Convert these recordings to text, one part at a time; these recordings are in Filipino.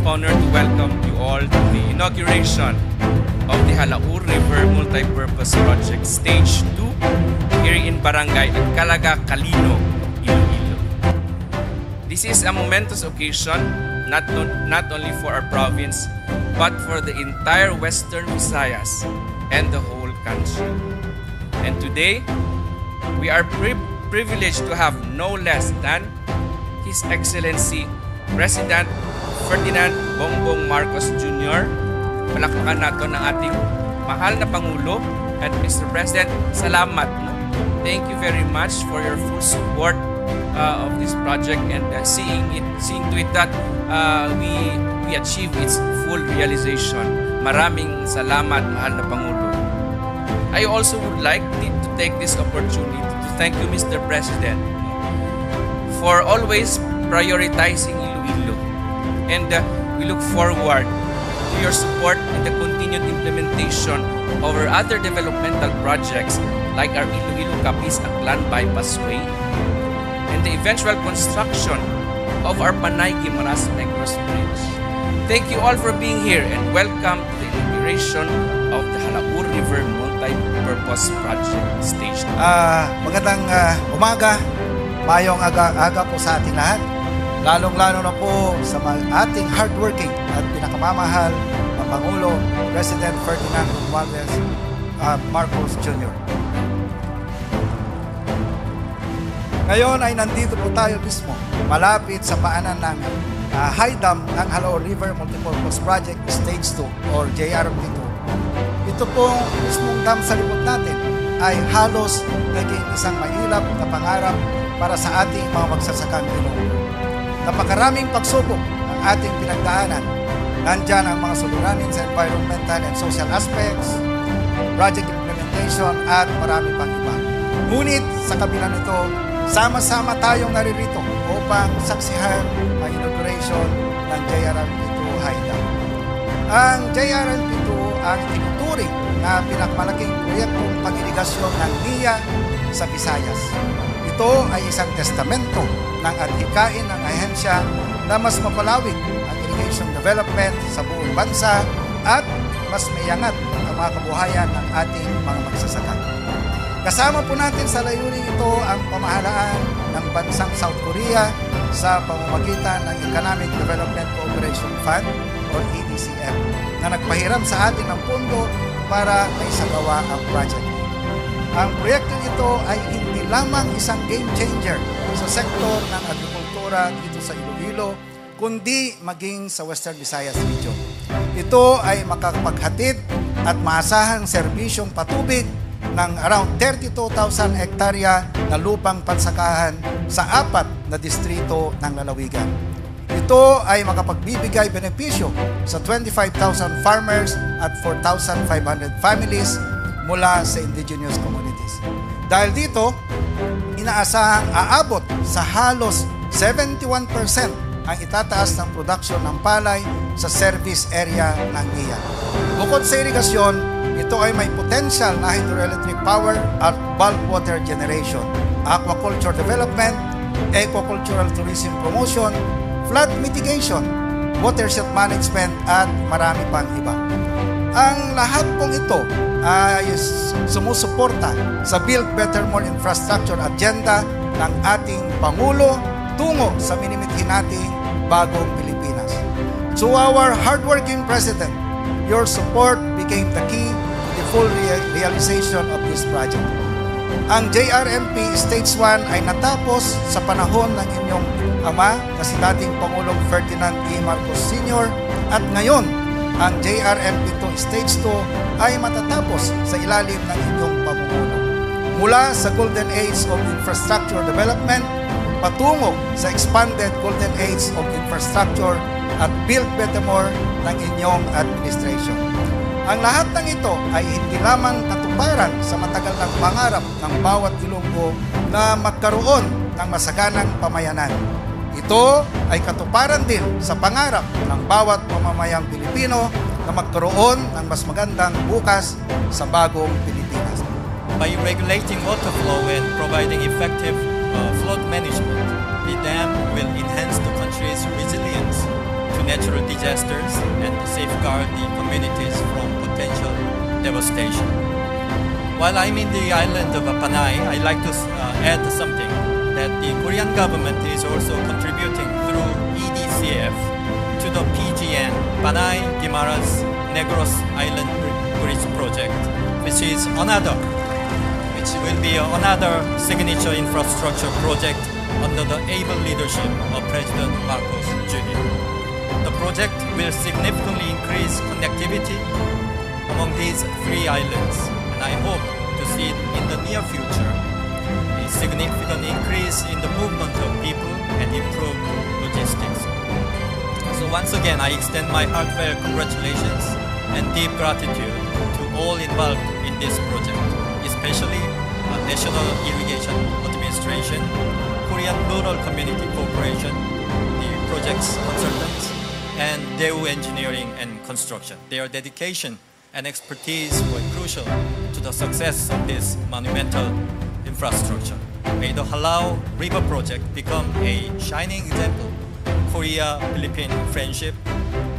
honored to welcome you all to the inauguration of the Halaur River Multipurpose Project Stage 2 here in Barangay Calaga, Calino, Iloilo. This is a momentous occasion not only for our province but for the entire Western Visayas and the whole country. And today, we are privileged to have no less than His Excellency President Ferdinand Bongbong Marcos Jr. Palakpakan natin ng ating mahal na Pangulo. At Mr. President, salamat. Thank you very much for your full support of this project and seeing to it that we achieve its full realization. Maraming salamat, mahal na Pangulo. I also would like to take this opportunity to thank you, Mr. President, for always prioritizing Iloilo. And we look forward to your support in the continued implementation of our other developmental projects like our Iloilo-Capiz-Aklan Bypass Way and the eventual construction of our Panay-Guimaras-Negros Bridge. Thank you all for being here and welcome to the inauguration of the Halaur River Multipurpose Project Stage 2. Magandang umaga, mayong aga po sa ating lahat. Lalong-lalo na po sa ating hardworking at pinakamamahal na Pangulo, President Ferdinand Marcos Jr. Ngayon ay nandito po tayo mismo, malapit sa paanan ng high dam ng Halaur River Multipurpose Project Stage 2 or JRMP2. Ito pong mismong dam sa likod natin ay halos naging isang mahirap na pangarap para sa ating mga magsasakang Ilonggo. Napakaraming pagsubok ang ating pinagdaanan. Nandyan ang mga suliranin sa environmental and social aspects, project implementation at marami pang iba. Ngunit sa kabila nito, sama-sama tayong naririto upang saksihan ang inauguration ng JRMP2 High Dam. Ang JRMP2 ang tinuturing na pinakamalaking proyektong pag-irigasyon ng NIA sa Visayas. Ito ay isang testamento ng adhikain ng ahensya na mas mapalawig ang irrigation development sa buong bansa at mas maiangat ang mga kabuhayan ng ating mga magsasaka. Kasama po natin sa layunin ito ang pamahalaan ng bansang South Korea sa pamamagitan ng Economic Development Cooperation Fund or EDCF na nagpahiram sa atin ng pondo para maisagawa ang project. Ang proyekto ito ay hindi lamang isang game changer sa sektor ng agrikultura dito sa Iloilo, kundi maging sa Western Visayas region. Ito ay makakapaghatid at maasahang serbisyong patubig ng around 32,000 hektarya na lupang pansakahan sa 4 na distrito ng lalawigan. Ito ay makapagbibigay benepisyo sa 25,000 farmers at 4,500 families mula sa indigenous communities. Dahil dito, inaasahang aabot sa halos 71% ang itataas ng production ng palay sa service area ng NIA. Bukod sa irigasyon, ito ay may potential na hydroelectric power at bulk water generation, aquaculture development, ecocultural tourism promotion, flood mitigation, watershed management at marami pang iba. Ang lahat pong ito ay sumusuporta sa Build Better More Infrastructure agenda ng ating Pangulo tungo sa minimithin nating bagong Pilipinas. To our hardworking President, your support became the key to the full realization of this project. Ang JRMP Stage 1 ay natapos sa panahon ng inyong ama na si dating Pangulong Ferdinand E. Marcos Sr. at ngayon, ang JRMP2 Stage 2 ay matatapos sa ilalim ng inyong pamumuno. Mula sa Golden Age of Infrastructure Development, patungo sa expanded Golden Age of Infrastructure at Build Better More ng inyong administration. Ang lahat ng ito ay hindi lamang katuparan sa matagal ng pangarap ng bawat Ilonggo na magkaroon ng masaganang pamayanan. Ito ay katuparan din sa pangarap ng bawat mamamayang Pilipino na magkaroon ng mas magandang bukas sa bagong Pilipinas. By regulating water flow and providing effective flood management, the dam will enhance the country's resilience to natural disasters and safeguard the communities from potential devastation. While I'm in the island of Panay, I'd like to add something that the Korean government is also contributing through EDCF to the PGN, Panay Guimaras Negros Island Bridge project, which will be another signature infrastructure project under the able leadership of President Marcos Jr. The project will significantly increase connectivity among these three islands, and I hope to see in the near future a significant increase in the movement of people and improved logistics. So once again, I extend my heartfelt congratulations and deep gratitude to all involved in this project, especially National Irrigation Administration, Korean Rural Community Corporation, the project's consultants, and Daewoo Engineering and Construction. Their dedication and expertise were crucial to the success of this monumental infrastructure. May the Halao River Project become a shining example of Korea-Philippine friendship,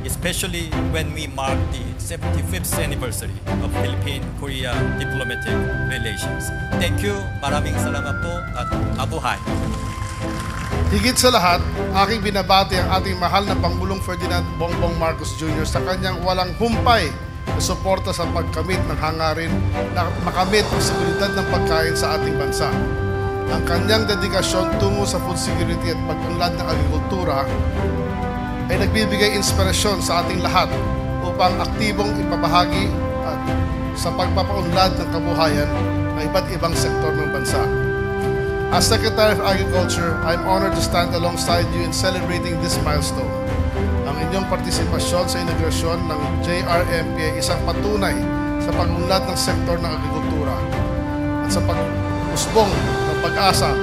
especially when we mark the 75th anniversary of Philippine-Korea diplomatic relations. Thank you, maraming salamat po at mabuhay. Higit sa lahat, aking binabati ang ating mahal na Pangulong Ferdinand Bongbong Marcos Jr. sa kanyang walang humpay na suporta sa pagkamit ng hangarin na makamit ang seguridad ng pagkain sa ating bansa. Ang kanyang dedikasyon tungo sa food security at pag-unlad ng agrikultura ay nagbibigay inspirasyon sa ating lahat upang aktibong ipabahagi at sa pagpapaunlad ng kabuhayan ng iba't ibang sektor ng bansa. As Secretary of Agriculture, I'm honored to stand alongside you in celebrating this milestone. Ang inyong partisipasyon sa integrasyon ng JRMP ay isang patunay sa pag-unlad ng sektor ng agrikultura at sa pag-usbong ng pag-asa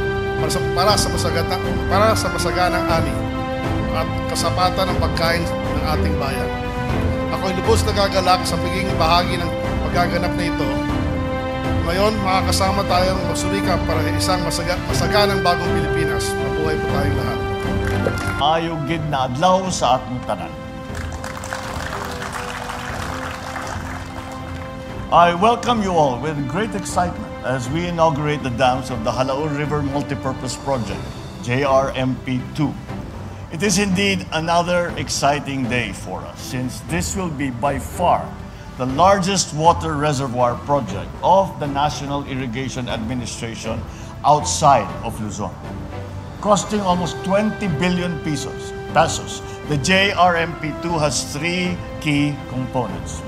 para sa masaganang ani at kasapatan ng pagkain ng ating bayan. Ako'y lubos na gagalak sa pagiging bahagi ng paggaganap na ito. Ngayon, makakasama tayong magsurikap para isang masaganang bagong Pilipinas. Mabuhay po tayong lahat. Ayog gid na adlaw sa atong tanan. I welcome you all with great excitement as we inaugurate the dams of the Halao River Multipurpose Project, JRMP2. It is indeed another exciting day for us, since this will be by far the largest water reservoir project of the National Irrigation Administration outside of Luzon. Costing almost 20 billion pesos, the JRMP2 has three key components: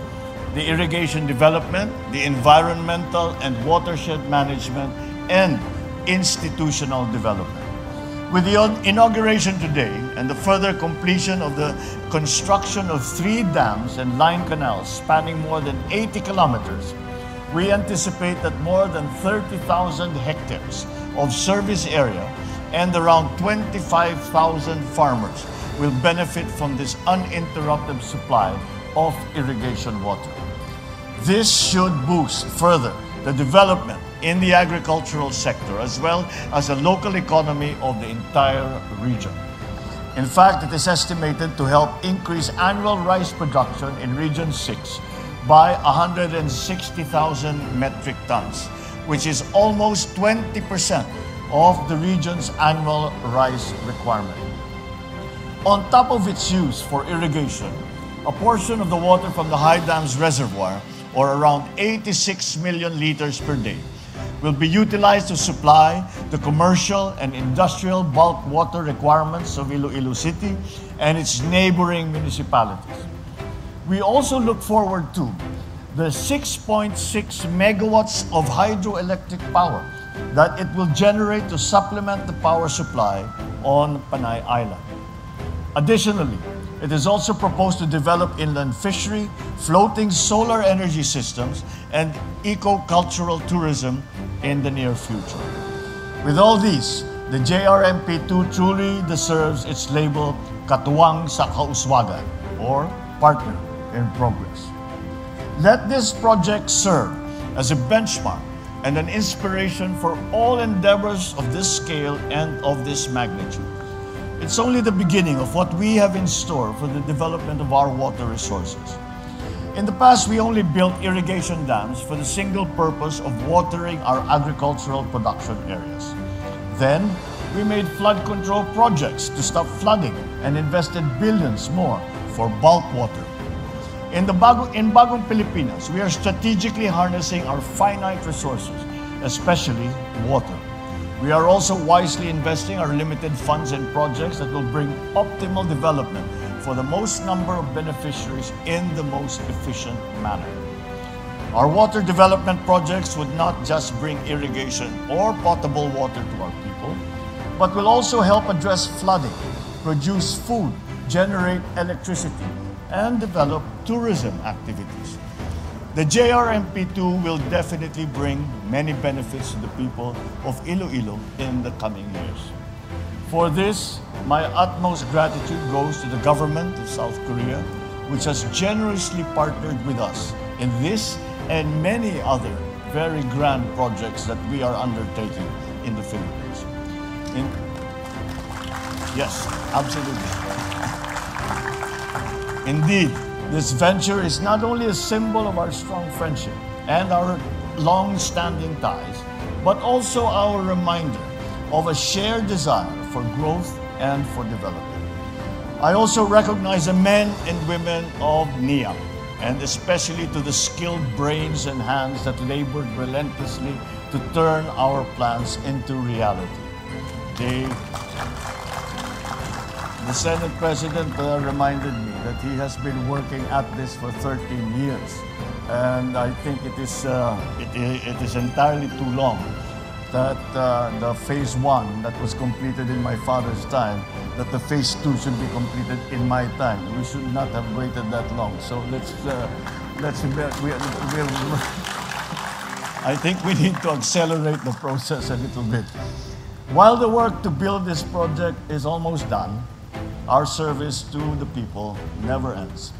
the irrigation development, the environmental and watershed management, and institutional development. With the inauguration today and the further completion of the construction of 3 dams and line canals spanning more than 80 kilometers, we anticipate that more than 30,000 hectares of service area and around 25,000 farmers will benefit from this uninterrupted supply of irrigation water. This should boost further the development in the agricultural sector as well as the local economy of the entire region. In fact, it is estimated to help increase annual rice production in Region 6 by 160,000 metric tons, which is almost 20% of the region's annual rice requirement. On top of its use for irrigation, a portion of the water from the High Dams Reservoir, or around 86 million liters per day, will be utilized to supply the commercial and industrial bulk water requirements of Iloilo City and its neighboring municipalities. We also look forward to the 6.6 megawatts of hydroelectric power that it will generate to supplement the power supply on Panay Island. Additionally, it is also proposed to develop inland fishery, floating solar energy systems, and eco-cultural tourism in the near future. With all these, the JRMP2 truly deserves its label Katuwang sa Kauswagan, or Partner in Progress. Let this project serve as a benchmark and an inspiration for all endeavors of this scale and of this magnitude. It's only the beginning of what we have in store for the development of our water resources. In the past, we only built irrigation dams for the single purpose of watering our agricultural production areas. Then, we made flood control projects to stop flooding and invested billions more for bulk water. In Bagong Pilipinas, we are strategically harnessing our finite resources, especially water. We are also wisely investing our limited funds in projects that will bring optimal development for the most number of beneficiaries in the most efficient manner. Our water development projects would not just bring irrigation or potable water to our people, but will also help address flooding, produce food, generate electricity, and develop tourism activities. The JRMP2 will definitely bring many benefits to the people of Iloilo in the coming years. For this, my utmost gratitude goes to the government of South Korea, which has generously partnered with us in this and many other very grand projects that we are undertaking in the Philippines. Yes, absolutely. Indeed, this venture is not only a symbol of our strong friendship and our long-standing ties, but also our reminder of a shared desire for growth and for development. I also recognize the men and women of NIA, and especially to the skilled brains and hands that labored relentlessly to turn our plans into reality. The Senate President reminded me that he has been working at this for 13 years. And I think it is entirely too long that the phase 1 that was completed in my father's time, that the phase 2 should be completed in my time. We should not have waited that long. So I think we need to accelerate the process a little bit. While the work to build this project is almost done, our service to the people never ends.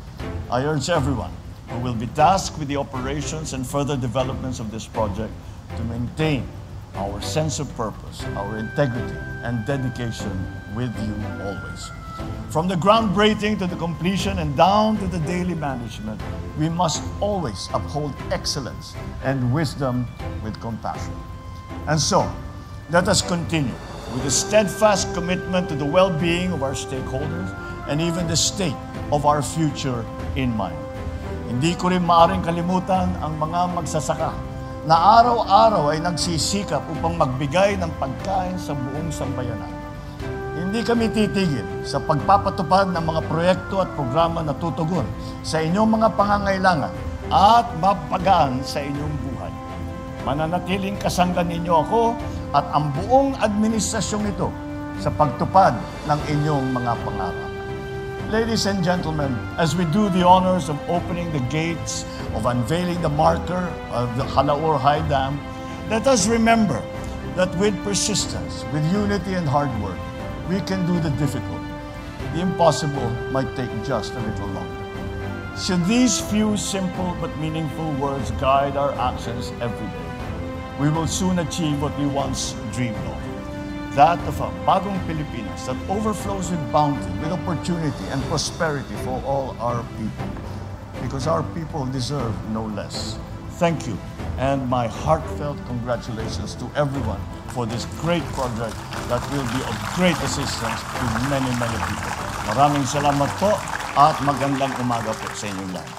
I urge everyone who will be tasked with the operations and further developments of this project to maintain our sense of purpose, our integrity, and dedication with you always. From the groundbreaking to the completion and down to the daily management, we must always uphold excellence and wisdom with compassion. And so, let us continue with a steadfast commitment to the well-being of our stakeholders and even the state of our future in mind. Hindi ko rin maaaring kalimutan ang mga magsasaka na araw-araw ay nagsisikap upang magbigay ng pagkain sa buong sambayanan. Hindi kami titigil sa pagpapatupad ng mga proyekto at programa na tutugon sa inyong mga pangangailangan at mapagaan sa inyong buhay. Mananatiling kasangga ninyo ako at ang buong administrasyong ito sa pagtupad ng inyong mga pangarap. Ladies and gentlemen, as we do the honors of opening the gates, of unveiling the marker of the Halaur High Dam, let us remember that with persistence, with unity and hard work, we can do the difficult. The impossible might take just a little longer. Should these few simple but meaningful words guide our actions every day, we will soon achieve what we once dreamed of. That of a Bagong Pilipinas that overflows with bounty, with opportunity and prosperity for all our people. Because our people deserve no less. Thank you, and my heartfelt congratulations to everyone for this great project that will be of great assistance to many, many people. Maraming salamat po at magandang umaga po sa inyong lahat.